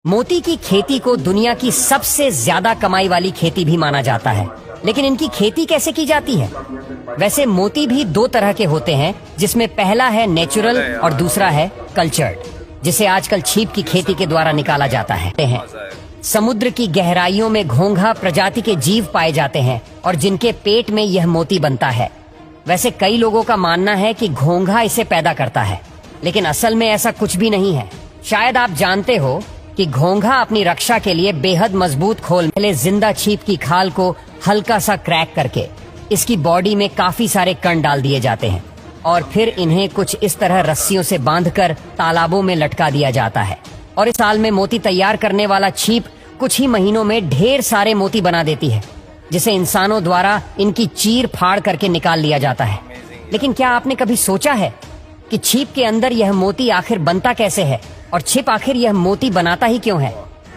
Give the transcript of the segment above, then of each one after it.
मोती की खेती को दुनिया की सबसे ज्यादा कमाई वाली खेती भी माना जाता है, लेकिन इनकी खेती कैसे की जाती है? वैसे मोती भी दो तरह के होते हैं, जिसमें पहला है नेचुरल और दूसरा है कल्चर्ड, जिसे आजकल छीप की खेती के द्वारा निकाला जाता है। समुद्र की गहराइयों में घोंघा प्रजाति के जीव पाए जाते हैं और जिनके पेट में यह मोती बनता है। वैसे कई लोगों का मानना है कि घोंघा इसे पैदा करता है, लेकिन असल में ऐसा कुछ भी नहीं है। शायद आप जानते हो कि घोंघा अपनी रक्षा के लिए बेहद मजबूत खोल में जिंदा छीप की खाल को हल्का सा क्रैक करके इसकी बॉडी में काफी सारे कण डाल दिए जाते हैं और फिर इन्हें कुछ इस तरह रस्सियों से बांधकर तालाबों में लटका दिया जाता है। और इस साल में मोती तैयार करने वाला छीप कुछ ही महीनों में ढेर सारे मोती बना देती है, जिसे इंसानों द्वारा इनकी चीर फाड़ करके निकाल लिया जाता है। लेकिन क्या आपने कभी सोचा है कि छीप के अंदर यह मोती आखिर बनता कैसे है और छिप आखिर यह मोती बनाता ही क्यों है?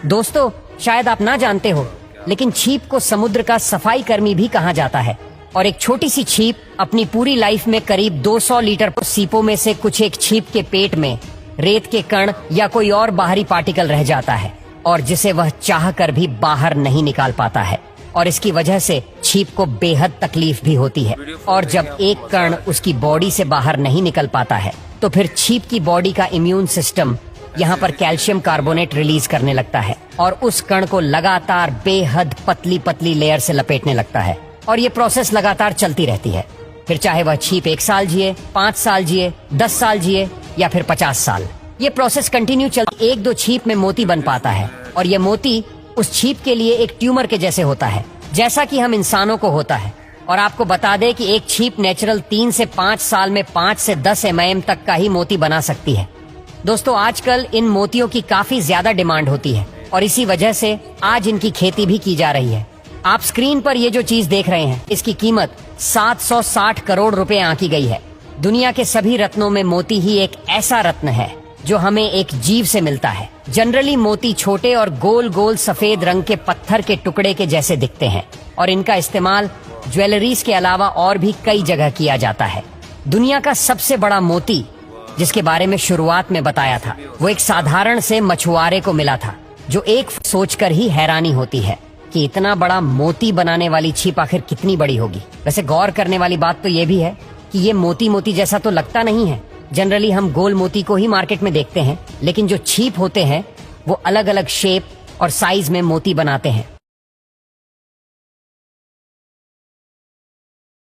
दोस्तों, शायद आप ना जानते हो, लेकिन छीप को समुद्र का सफाई कर्मी भी कहा जाता है और एक छोटी सी छीप अपनी पूरी लाइफ में करीब 200 लीटर सीपों में से कुछ एक छीप के पेट में रेत के कण या कोई और बाहरी पार्टिकल रह जाता है और जिसे वह चाह कर भी बाहर नहीं निकाल पाता है, और इसकी वजह से छीप को बेहद तकलीफ भी होती है। और जब एक कण उसकी बॉडी से बाहर नहीं निकल पाता है तो फिर छीप की बॉडी का इम्यून सिस्टम यहाँ पर कैल्शियम कार्बोनेट रिलीज करने लगता है और उस कण को लगातार बेहद पतली पतली लेयर से लपेटने लगता है, और ये प्रोसेस लगातार चलती रहती है। फिर चाहे वह छीप 1 साल जिए, 5 साल जिए, 10 साल जिए या फिर 50 साल, ये प्रोसेस कंटिन्यू चलती। 1-2 छीप में मोती बन पाता है और ये मोती उस छीप के लिए एक ट्यूमर के जैसे होता है, जैसा कि हम इंसानों को होता है। और आपको बता दें कि एक छीप नेचुरल 3 से 5 साल में 5 से 10 mm तक का ही मोती बना सकती है। दोस्तों, आजकल इन मोतियों की काफी ज्यादा डिमांड होती है और इसी वजह से आज इनकी खेती भी की जा रही है। आप स्क्रीन पर ये जो चीज देख रहे हैं, इसकी कीमत 760 करोड़ रुपए आंकी गई है। दुनिया के सभी रत्नों में मोती ही एक ऐसा रत्न है जो हमें एक जीव से मिलता है। जनरली मोती छोटे और गोल गोल सफेद रंग के पत्थर के टुकड़े के जैसे दिखते हैं और इनका इस्तेमाल ज्वेलरीज के अलावा और भी कई जगह किया जाता है। दुनिया का सबसे बड़ा मोती, जिसके बारे में शुरुआत में बताया था, वो एक साधारण से मछुआरे को मिला था, जो एक सोचकर ही हैरानी होती है कि इतना बड़ा मोती बनाने वाली छीप आखिर कितनी बड़ी होगी। वैसे गौर करने वाली बात तो ये भी है कि ये मोती मोती जैसा तो लगता नहीं है। जनरली हम गोल मोती को ही मार्केट में देखते हैं, लेकिन जो छीप होते हैं वो अलग अलग शेप और साइज में मोती बनाते हैं।